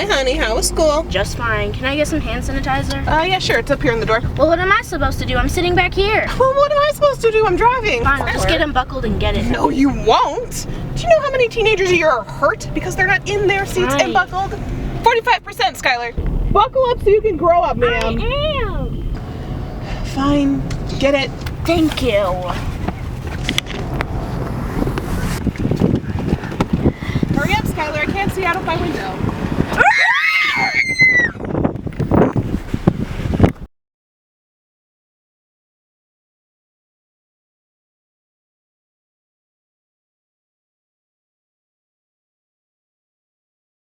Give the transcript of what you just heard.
Hi, honey. How was school? Just fine. Can I get some hand sanitizer? Yeah, sure. It's up here in the door. Well, what am I supposed to do? I'm sitting back here. Well, what am I supposed to do? I'm driving. Fine, I'll just get unbuckled and get it. No, you won't. Do you know how many teenagers a year are hurt because they're not in their seats and buckled? 45%, Skylar. Buckle up so you can grow up, ma'am. I am. Fine. Get it. Thank you. Hurry up, Skylar. I can't see out of my window.